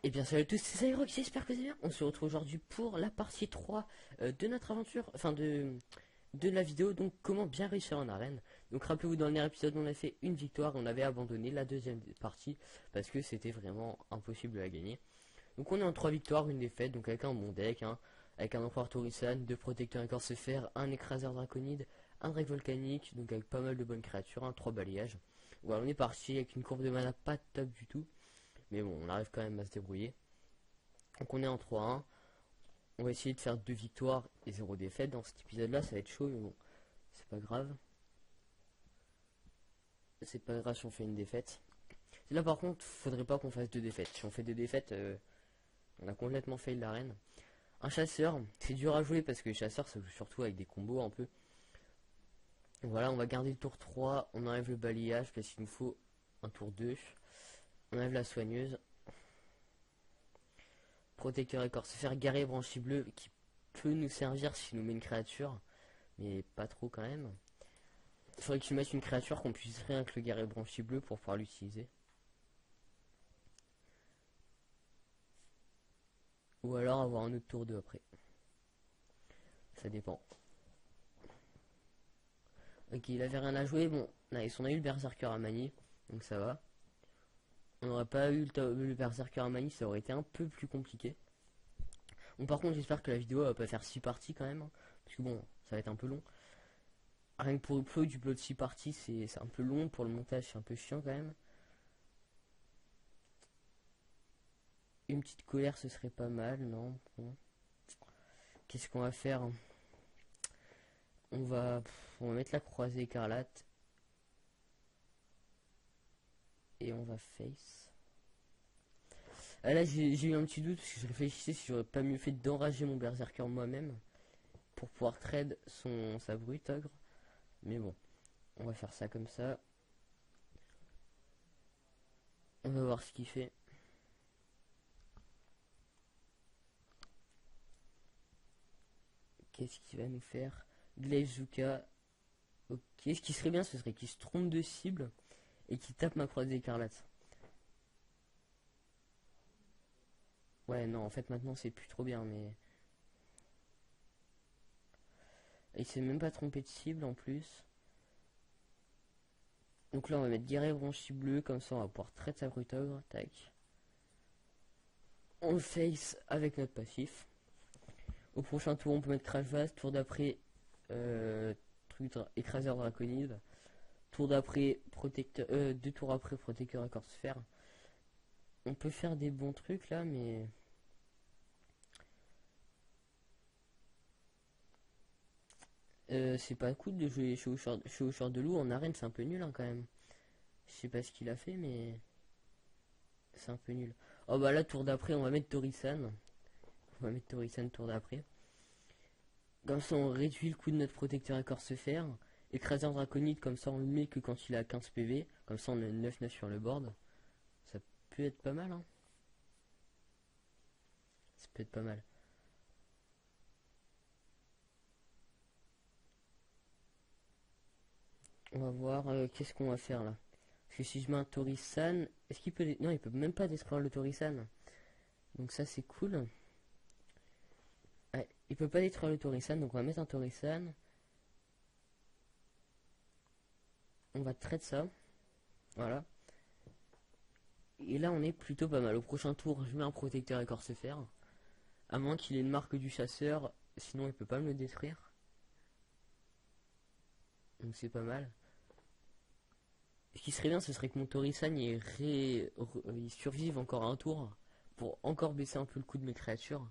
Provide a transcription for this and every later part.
Et bien salut à tous, c'est Cyrox, j'espère que vous allez bien. On se retrouve aujourd'hui pour la partie 3 de notre aventure, de la vidéo, donc comment bien réussir en arène. Donc rappelez-vous, dans le dernier épisode on a fait une victoire, on avait abandonné la deuxième partie parce que c'était vraiment impossible à gagner. Donc on est en 3 victoires, une défaite, donc avec un bon deck, hein, avec un empereur Torisan, 2 protecteurs écorce fer, un écraseur draconide, un drake volcanique, donc avec pas mal de bonnes créatures, 3 balayages. Voilà, on est parti avec une courbe de mana pas top du tout, mais bon, on arrive quand même à se débrouiller. Donc on est en 3-1. On va essayer de faire 2 victoires et 0 défaite. Dans cet épisode là ça va être chaud, mais bon, c'est pas grave. C'est pas grave si on fait une défaite. Là par contre, faudrait pas qu'on fasse 2 défaites. Si on fait 2 défaites, on a complètement fail l'arène. Un chasseur, c'est dur à jouer parce que les chasseurs ça joue surtout avec des combos un peu. Voilà, on va garder le tour 3, on enlève le balayage parce qu'il nous faut un tour 2. On enlève la soigneuse. Protecteur écorce fer, guerrier branchi bleu qui peut nous servir s'il nous met une créature, mais pas trop quand même. Il faudrait qu'il mette une créature qu'on puisse rien que le guerrier branchi bleu pour pouvoir l'utiliser. Ou alors avoir un autre tour 2 après. Ça dépend. Ok, il avait rien à jouer. Bon, nice, on a eu le berserker à Mani, donc ça va. On n'aurait pas eu le berserker à Mani, ça aurait été un peu plus compliqué. Bon, par contre, j'espère que la vidéo va pas faire 6 parties quand même, hein, parce que bon, ça va être un peu long. Rien que pour le upload du upload 6 parties, c'est un peu long. Pour le montage, c'est un peu chiant quand même. Une petite colère, ce serait pas mal, non? Bon. Qu'est-ce qu'on va faire? On va mettre la croisée écarlate. Et on va face. Ah là, j'ai eu un petit doute parce que je réfléchissais si j'aurais pas mieux fait d'enrager mon berserker moi-même pour pouvoir trade sa brute ogre. Mais bon, on va faire ça comme ça. On va voir ce qu'il fait. Qu'est-ce qu'il va nous faire? Glaive Ok, ce qui serait bien, ce serait qu'il se trompe de cible et qu'il tape ma croisée écarlate. Ouais, non, en fait, maintenant, c'est plus trop bien, mais... Il s'est même pas trompé de cible, en plus. Donc là, on va mettre guerrier branchi bleu, comme ça, on va pouvoir traiter sa brute ogre. Tac. On le face avec notre passif. Au prochain tour, on peut mettre crash vase. Tour d'après, écraseur draconide. Tour d'après, protecteur... 2 tours après, protecteur écorce fer. On peut faire des bons trucs, là, mais... c'est pas cool de jouer chez Chevaucheur de loup en arène, c'est un peu nul hein, quand même. Je sais pas ce qu'il a fait, mais c'est un peu nul. Oh bah là, tour d'après, on va mettre Torisan. On va mettre Torisan tour d'après. Comme ça, on réduit le coût de notre protecteur écorce fer. Écraseur draconide, comme ça, on le met que quand il a 15 PV. Comme ça, on a 9-9 sur le board. Ça peut être pas mal, hein. Ça peut être pas mal. On va voir qu'est-ce qu'on va faire là. Parce que si je mets un Torisan, est-ce qu'il peut... Non, il peut même pas détruire le Torisan. Donc ça, c'est cool. Ouais, il peut pas détruire le Torisan, donc on va mettre un Torisan. On va traiter ça. Voilà. Et là, on est plutôt pas mal. Au prochain tour, je mets un protecteur écorce fer. À moins qu'il ait une marque du chasseur. Sinon, il peut pas me le détruire. Donc c'est pas mal. Ce qui serait bien, ce serait que mon Torisan il survive encore un tour. Pour encore baisser un peu le coût de mes créatures.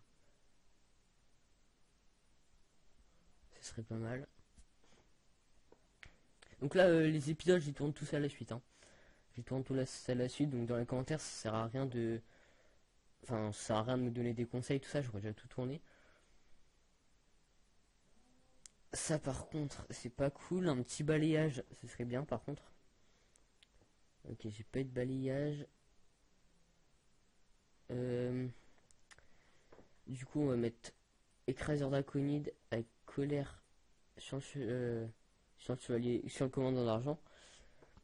Ce serait pas mal. Donc là, les épisodes, j'y tourne tous à la suite. Hein. J'y tourne tous à la suite. Donc dans les commentaires, ça sert à rien de... Enfin, ça sert à rien de me donner des conseils, tout ça. J'aurais déjà tout tourné. Ça, par contre, c'est pas cool. Un petit balayage, ce serait bien, par contre. Ok, j'ai pas eu de balayage. Du coup, on va mettre écraseur draconide avec colère sur sur le chevalier, sur le commandant d'argent.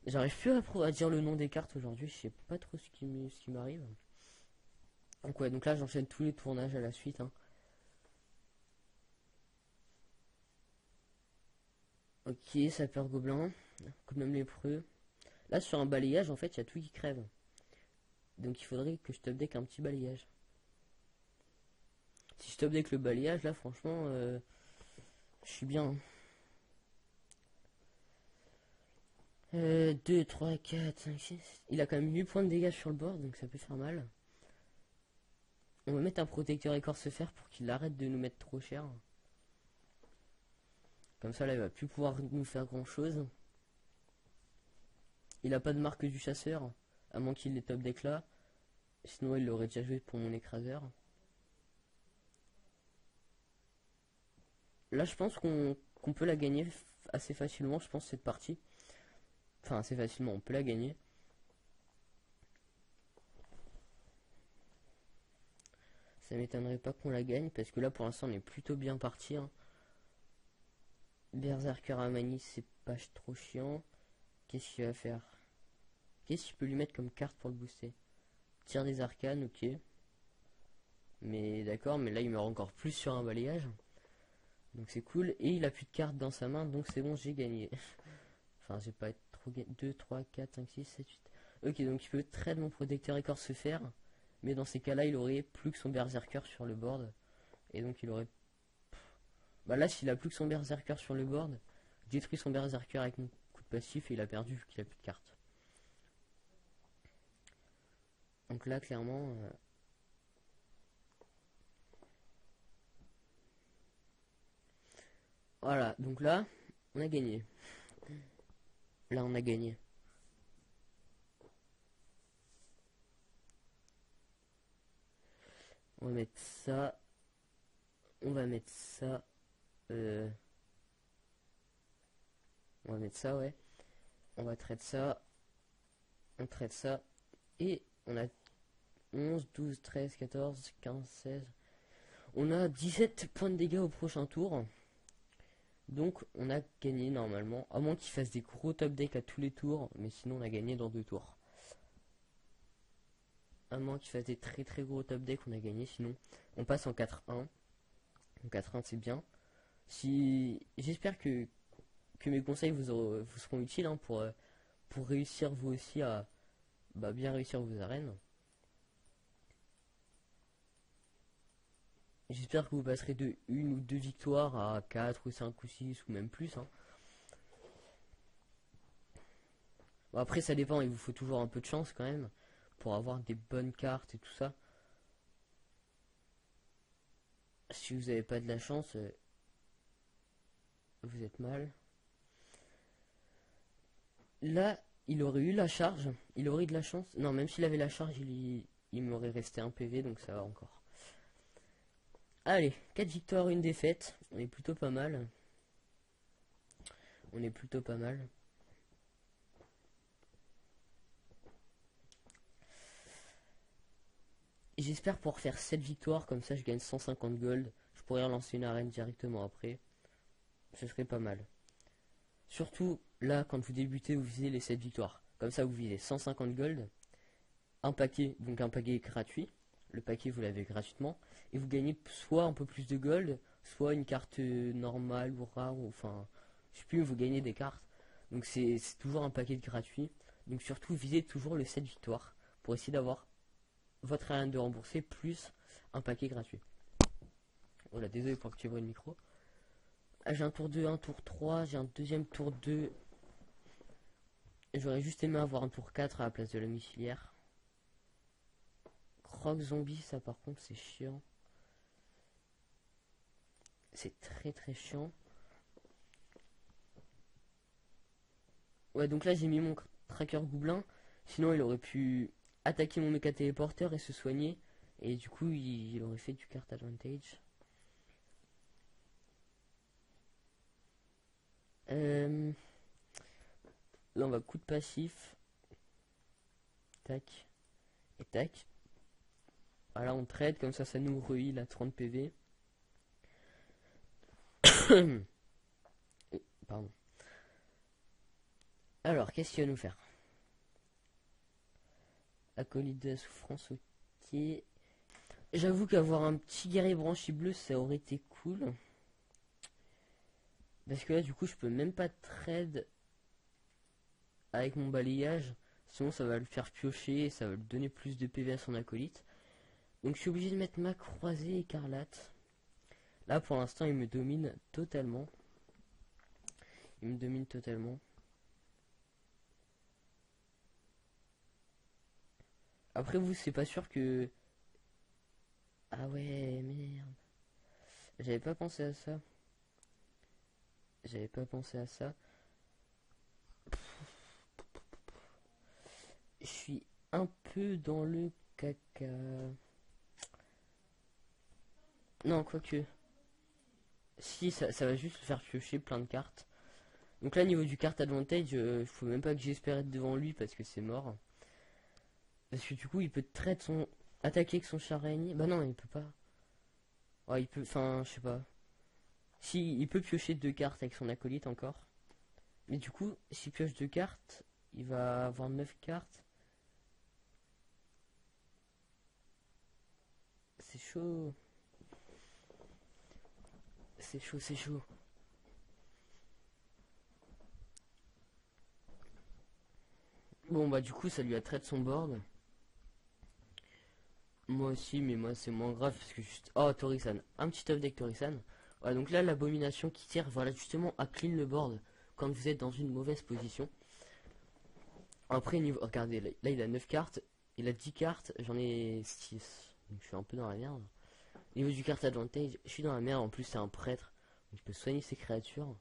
J'arrive plus à dire le nom des cartes aujourd'hui, je sais pas trop ce qui m'arrive. Donc ouais, donc là j'enchaîne tous les tournages à la suite, hein. Ok, sapeur gobelin, comme même lépreux. Là sur un balayage en fait il y a tout qui crève. Donc il faudrait que je top deck un petit balayage. Si je top deck le balayage là franchement je suis bien. 2, 3, 4, 5, 6. Il a quand même 8 points de dégâts sur le board donc ça peut faire mal. On va mettre un protecteur écorce fer pour qu'il arrête de nous mettre trop cher. Comme ça là il va plus pouvoir nous faire grand chose. Il a pas de marque du chasseur, à moins qu'il les top deck là. Sinon il l'aurait déjà joué pour mon écraseur. Là je pense qu'on peut la gagner assez facilement, je pense, cette partie. Enfin assez facilement, on peut la gagner. Ça m'étonnerait pas qu'on la gagne, parce que là pour l'instant on est plutôt bien parti, hein. Berserker Amani c'est pas trop chiant. Qu'est-ce qu'il va faire? Qu'est-ce qu'il peut lui mettre comme carte pour le booster? Tir des arcanes, ok. Mais d'accord, mais là il meurt encore plus sur un balayage. Donc c'est cool. Et il a plus de cartes dans sa main, donc c'est bon, j'ai gagné. Enfin, j'ai pas être trop gagné. 2, 3, 4, 5, 6, 7, 8. Ok, donc il peut trade mon protecteur écorce fer. Mais dans ces cas-là, il aurait plus que son berserker sur le board. Et donc il aurait... Bah là, s'il a plus que son berserker sur le board, je détruis son berserker avec mon coup de passif et il a perdu vu qu'il a plus de cartes. Donc là, clairement... Voilà, donc là, on a gagné. Là, on a gagné. On va mettre ça. On va mettre ça. On va mettre ça, ouais. On va traiter ça. On traite ça. Et on a 11, 12, 13, 14, 15, 16. On a 17 points de dégâts au prochain tour. Donc on a gagné normalement. À moins qu'il fasse des gros top decks à tous les tours. Mais sinon on a gagné dans 2 tours. À moins qu'il fasse des très très gros top decks, on a gagné. Sinon on passe en 4-1. En 4-1 c'est bien. Si j'espère que mes conseils vous seront utiles, hein, pour réussir vous aussi à bien réussir vos arènes. J'espère que vous passerez de 1 ou 2 victoires à 4 ou 5 ou 6 ou même plus, hein. Bon, après ça dépend, il vous faut toujours un peu de chance quand même pour avoir des bonnes cartes et tout ça. Si vous n'avez pas de la chance, vous êtes mal. Là, il aurait eu la charge, il aurait eu de la chance. Non, même s'il avait la charge, il m'aurait resté un PV, donc ça va encore. Allez, 4 victoires, 1 défaite. On est plutôt pas mal. On est plutôt pas mal. J'espère pouvoir faire 7 victoires, comme ça je gagne 150 gold. Je pourrais relancer une arène directement après. Ce serait pas mal. Surtout, là, quand vous débutez, vous visez les 7 victoires. Comme ça, vous visez 150 gold. Un paquet, donc un paquet gratuit. Le paquet, vous l'avez gratuitement. Et vous gagnez soit un peu plus de gold, soit une carte normale ou rare, ou enfin, je sais plus, vous gagnez des cartes. Donc c'est toujours un paquet gratuit. Donc surtout, visez toujours le 7 victoires pour essayer d'avoir votre arène de rembourser plus un paquet gratuit. Voilà, désolé pour le petit bruit de micro. Ah, j'ai un tour 2, un tour 3, j'ai un deuxième tour 2. J'aurais juste aimé avoir un tour 4 à la place de la missilière. Croc zombie, ça par contre c'est chiant. C'est très très chiant. Ouais, donc là j'ai mis mon tracker goublin. Sinon il aurait pu attaquer mon méca téléporteur et se soigner. Et du coup il aurait fait du card advantage. Là on va coup de passif. Tac. Et tac. Voilà, on trade, comme ça nous reheal à 30 PV. Pardon. Alors, qu'est-ce qu'il va nous faire? Acolyte de la souffrance, ok. J'avoue qu'avoir un petit guerrier branchi bleu, ça aurait été cool. Parce que là, du coup, je peux même pas trade avec mon balayage. Sinon, ça va le faire piocher et ça va lui donner plus de PV à son acolyte. Donc, je suis obligé de mettre ma croisée écarlate. Là, pour l'instant, il me domine totalement. Il me domine totalement. Après, vous, c'est pas sûr que... Ah ouais, merde. J'avais pas pensé à ça. J'avais pas pensé à ça. Je suis un peu dans le caca. Non, quoique. Si, ça va juste le faire piocher plein de cartes. Donc là, niveau du card advantage, faut même pas que j'espère être devant lui parce que c'est mort. Parce que du coup, il peut trade son... attaquer avec son char araignée. Bah non, il peut pas. Ouais, il peut... Enfin, je sais pas. Si, il peut piocher 2 cartes avec son acolyte encore. Mais du coup, s'il pioche 2 cartes, il va avoir 9 cartes. C'est chaud. C'est chaud, c'est chaud. Bon, bah du coup, ça lui a traité son board. Moi aussi, mais moi c'est moins grave parce que juste... Oh, Torisan. Un petit top deck Torisan. Voilà, donc là, l'abomination qui sert, voilà, justement, à clean le board quand vous êtes dans une mauvaise position. Après, niveau... Regardez, là, il a 9 cartes. Il a 10 cartes, j'en ai 6. Donc je suis un peu dans la merde. Niveau du carte advantage, je suis dans la merde. En plus, c'est un prêtre. Donc je peux soigner ses créatures.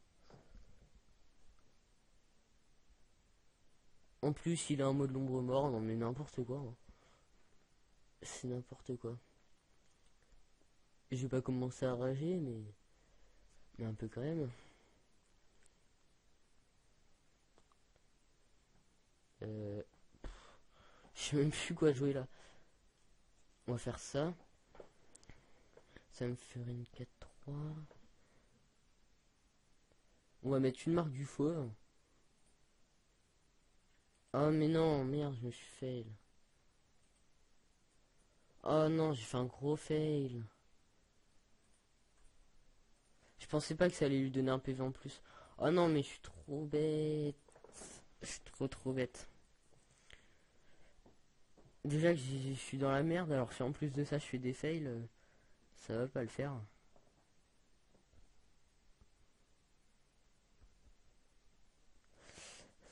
En plus, il a un mode l'ombre mort. Non, mais n'importe quoi, hein. C'est n'importe quoi. Je vais pas commencer à rager, mais un peu quand même. Euh... Je sais même plus quoi jouer là. On va faire ça. Ça me ferait une 4-3. On va mettre une marque du fauve. Oh mais non, merde, je me suis fail. Oh non, j'ai fait un gros fail. Je pensais pas que ça allait lui donner un PV en plus. Oh non, mais je suis trop bête. Je suis trop bête. Déjà que je suis dans la merde, alors si en plus de ça je fais des fails, ça va pas le faire.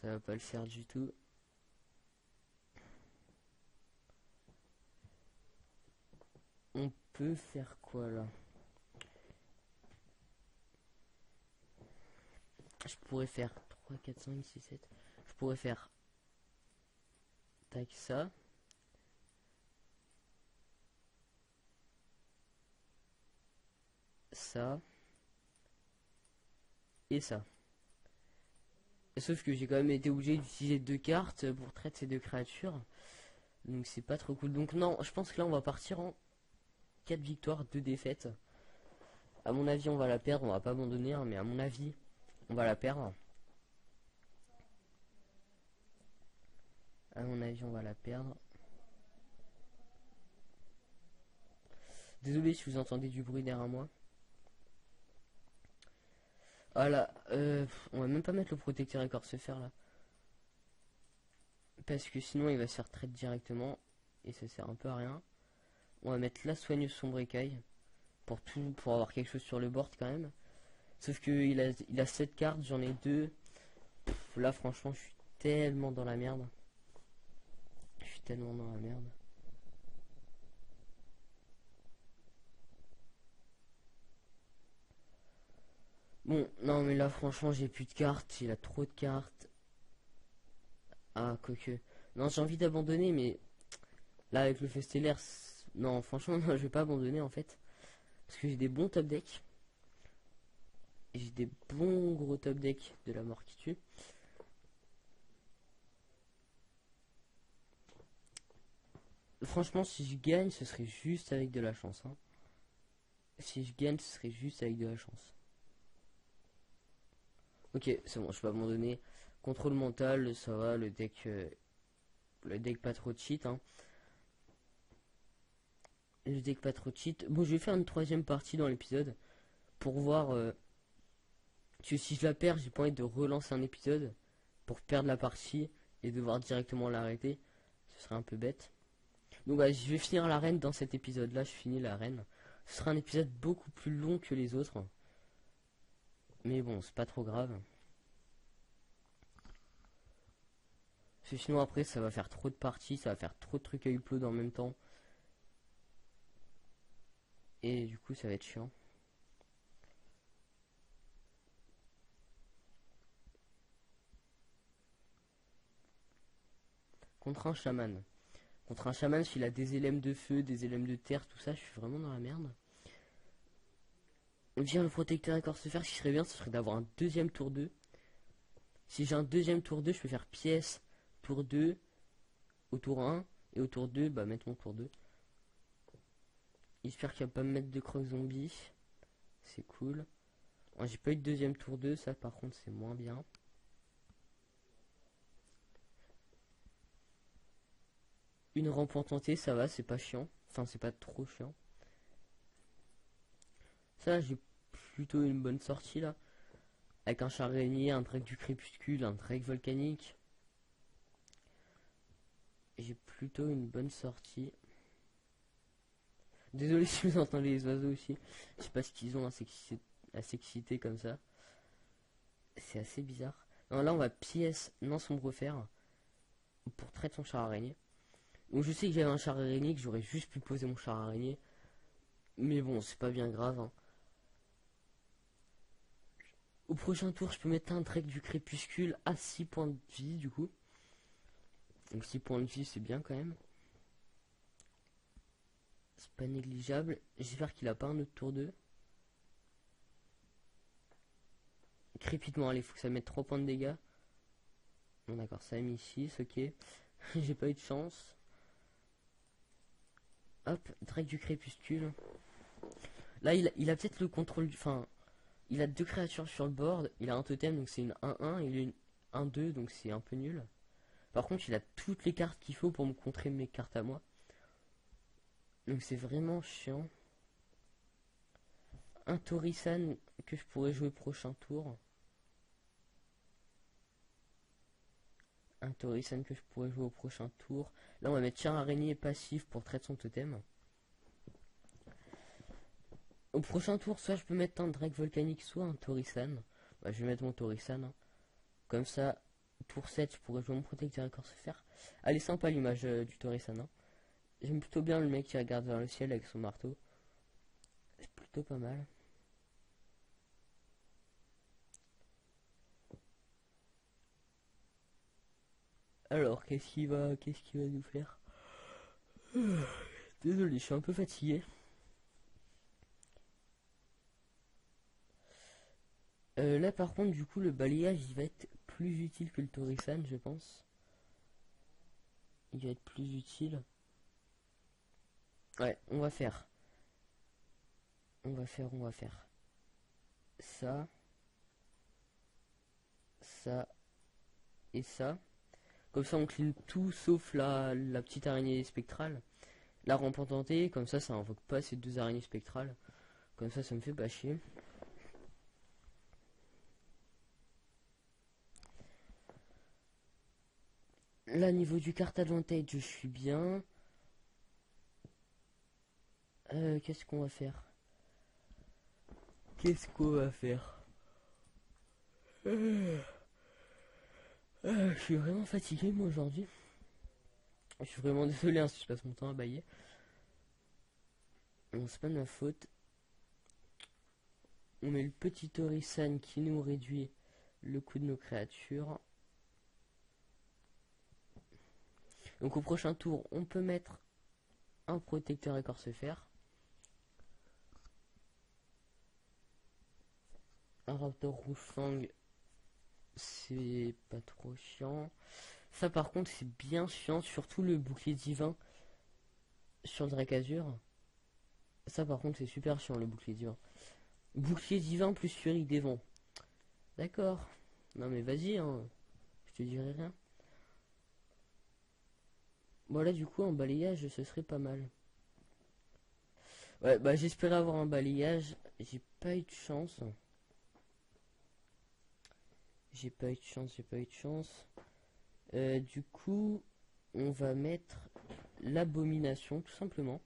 Ça va pas le faire du tout. On peut faire quoi là? Je pourrais faire 3, 4, 5, 6, 7. Je pourrais faire tac ça. Ça. Et ça. Sauf que j'ai quand même été obligé d'utiliser 2 cartes pour traiter ces 2 créatures. Donc c'est pas trop cool. Donc non, je pense que là on va partir en 4 victoires, 2 défaites. À mon avis on va la perdre, on va pas abandonner, hein, mais à mon avis on va la perdre. À mon avis on va la perdre. Désolé si vous entendez du bruit derrière moi. Voilà, on va même pas mettre le protecteur écorce fer là. Parce que sinon il va se faire traiter directement. Et ça sert un peu à rien. On va mettre la soigneuse sombre écaille. Pour avoir quelque chose sur le board quand même. Sauf que il a 7 cartes, j'en ai 2. Là franchement je suis tellement dans la merde. Je suis tellement dans la merde. Bon, non mais là franchement j'ai plus de cartes, il a trop de cartes. Ah, quoique. Non, j'ai envie d'abandonner, mais là avec le feu stellaire, non franchement non, je vais pas abandonner en fait. Parce que j'ai des bons top decks. J'ai des bons gros top decks de la mort qui tue. Franchement, si je gagne, ce serait juste avec de la chance, hein. Si je gagne, ce serait juste avec de la chance. Ok, c'est bon, je peux abandonner. Contrôle mental, ça va, le deck pas trop cheat, hein. Le deck pas trop cheat. Bon, je vais faire une troisième partie dans l'épisode pour voir que si je la perds, j'ai pas envie de relancer un épisode pour perdre la partie et devoir directement l'arrêter. Ce serait un peu bête. Donc bah, je vais finir l'arène dans cet épisode là. Je finis l'arène. Ce sera un épisode beaucoup plus long que les autres. Mais bon, c'est pas trop grave. Parce que sinon après ça va faire trop de parties, ça va faire trop de trucs à upload en même temps. Et du coup ça va être chiant. Contre un chaman. Contre un chaman, s'il a des élems de feu, des élems de terre, tout ça, je suis vraiment dans la merde. Vient le protecteur écorce fer, ce qui serait bien, ce serait d'avoir un deuxième tour 2. Si j'ai un deuxième tour 2, je peux faire pièce, tour 2, au tour 1, et au tour 2, bah mettre mon tour 2. J'espère qu'il va pas me mettre de croc zombie. C'est cool. Bon, j'ai pas eu de deuxième tour 2, ça par contre c'est moins bien. Une rampe en tentée, ça va, c'est pas chiant. Enfin, c'est pas trop chiant. Ça, j'ai plutôt une bonne sortie là. Avec un char araignée, un drake du crépuscule, un drake volcanique. J'ai plutôt une bonne sortie. Désolé si vous entendez les oiseaux aussi. Je sais pas ce qu'ils ont à s'exciter comme ça. C'est assez bizarre. Non, là on va pièce non sombre fer pour traiter son char araignée. Donc je sais que j'avais un char araignée, que j'aurais juste pu poser mon char araignée. Mais bon, c'est pas bien grave. Hein. Au prochain tour, je peux mettre un drake du crépuscule à 6 points de vie du coup. Donc 6 points de vie, c'est bien quand même. C'est pas négligeable. J'espère qu'il a pas un autre tour 2. Crépitement, allez, faut que ça mette 3 points de dégâts. Bon d'accord, ça a mis 6, ok. J'ai pas eu de chance. Hop, drake du crépuscule. Là, il a peut-être le contrôle du... Enfin, il a deux créatures sur le board. Il a un totem, donc c'est une 1-1. Il a une 1-2, donc c'est un peu nul. Par contre, il a toutes les cartes qu'il faut pour me contrer mes cartes à moi. Donc c'est vraiment chiant. Un Torisan que je pourrais jouer prochain tour. Un Torisan que je pourrais jouer au prochain tour. Là, on va mettre char araignée passif pour traiter son totem. Au prochain tour, soit je peux mettre un Drake volcanique, soit un Torisan. Bah, je vais mettre mon Torisan. Hein. Comme ça, tour 7, je pourrais jouer mon protecteur écorce fer. Elle est sympa l'image du Torisan. Hein. J'aime plutôt bien le mec qui regarde vers le ciel avec son marteau. C'est plutôt pas mal. Alors, qu'est-ce qu'il va nous faire? Désolé, je suis un peu fatigué. Là, par contre, du coup, le balayage, il va être plus utile que le Torisan, je pense. Il va être plus utile. Ouais, on va faire. On va faire. Ça. Ça. Et ça. Comme ça, on clean tout sauf la petite araignée spectrale. La rampe en tentée, comme ça invoque pas ces deux araignées spectrales. Comme ça me fait pas chier. Là, niveau du carte advantage, je suis bien. Qu'est-ce qu'on va faire? Qu'est-ce qu'on va faire? Je suis vraiment fatigué, moi, aujourd'hui. Je suis vraiment désolé hein, si je passe mon temps à bailler. Bon, c'est pas de ma faute. On met le petit Torisan qui nous réduit le coût de nos créatures. Donc au prochain tour, on peut mettre un protecteur écorce fer. Un raptor rouge fang, c'est pas trop chiant. Ça par contre c'est bien chiant, surtout le bouclier divin sur le Drake Azur. Ça par contre c'est super chiant le bouclier divin. Bouclier divin plus furie des vents. D'accord. Non mais vas-y hein. Je te dirai rien. Bon là du coup en balayage ce serait pas mal. Ouais, bah j'espérais avoir un balayage. J'ai pas eu de chance. J'ai pas eu de chance, j'ai pas eu de chance. Du coup, on va mettre l'abomination, tout simplement.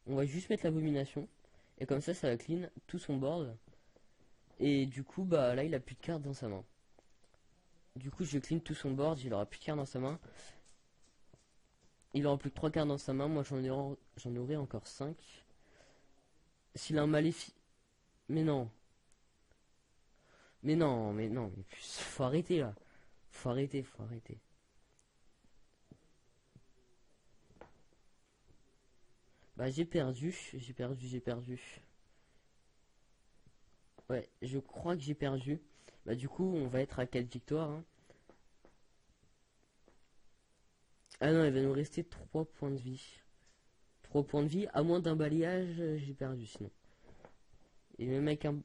On va juste mettre l'abomination. Et comme ça va clean tout son board. Et du coup, bah là, il a plus de cartes dans sa main. Du coup, je clean tout son board, il aura plus de cartes dans sa main. Il aura plus que 3 cartes dans sa main, moi j'en aurai encore 5. S'il a un maléfice... Mais non. Mais non, mais non, mais faut arrêter là. Faut arrêter, faut arrêter. Bah j'ai perdu, j'ai perdu, j'ai perdu. Ouais, je crois que j'ai perdu. Bah du coup, on va être à 4 victoires. Hein. Ah non, il va nous rester 3 points de vie. 3 points de vie, à moins d'un balayage, j'ai perdu sinon. Et même avec un...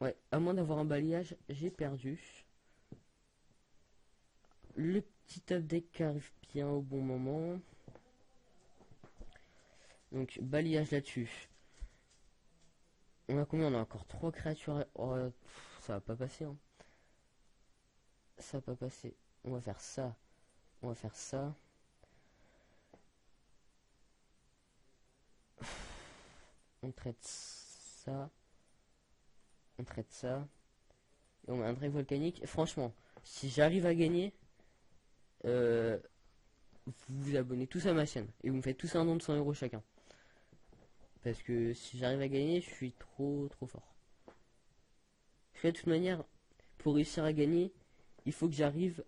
Ouais, à moins d'avoir un balayage, j'ai perdu. Le petit update qui arrive bien au bon moment. Donc, balayage là-dessus. On a combien? On a encore 3 créatures. Oh, ça va pas passer. Hein. Ça va pas passer. On va faire ça. On va faire ça. On traite ça. On traite ça. Et on met un drake volcanique. Franchement, si j'arrive à gagner, vous vous abonnez tous à ma chaîne. Et vous me faites tous un don de 100 € chacun. Parce que si j'arrive à gagner, je suis trop fort. De toute manière, pour réussir à gagner, il faut que j'arrive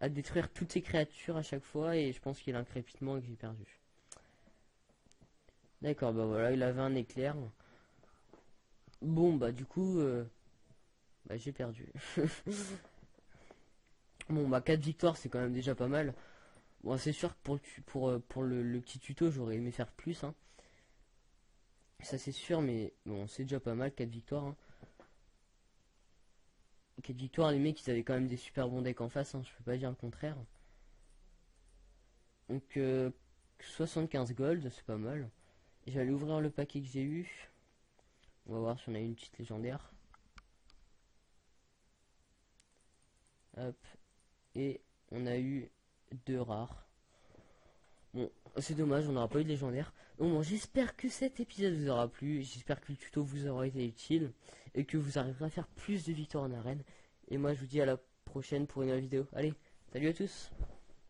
à détruire toutes ces créatures à chaque fois. Et je pense qu'il y a un crépitement et que j'ai perdu. D'accord, bah voilà, il avait un éclair. Bon, bah du coup, bah j'ai perdu. Bon, bah 4 victoires, c'est quand même déjà pas mal. Bon, c'est sûr que pour le petit tuto, j'aurais aimé faire plus. Hein. Ça, c'est sûr, mais bon, c'est déjà pas mal, 4 victoires. Hein. 4 victoires, les mecs, ils avaient quand même des super bons decks en face. Hein, je peux pas dire le contraire. Donc, 75 gold, c'est pas mal. J'allais ouvrir le paquet que j'ai eu. On va voir si on a une petite légendaire. Hop. Et on a eu 2 rares. Bon, c'est dommage, on n'aura pas eu de légendaire. Donc bon, j'espère que cet épisode vous aura plu. J'espère que le tuto vous aura été utile. Et que vous arriverez à faire plus de victoires en arène. Et moi, je vous dis à la prochaine pour une nouvelle vidéo. Allez, salut à tous!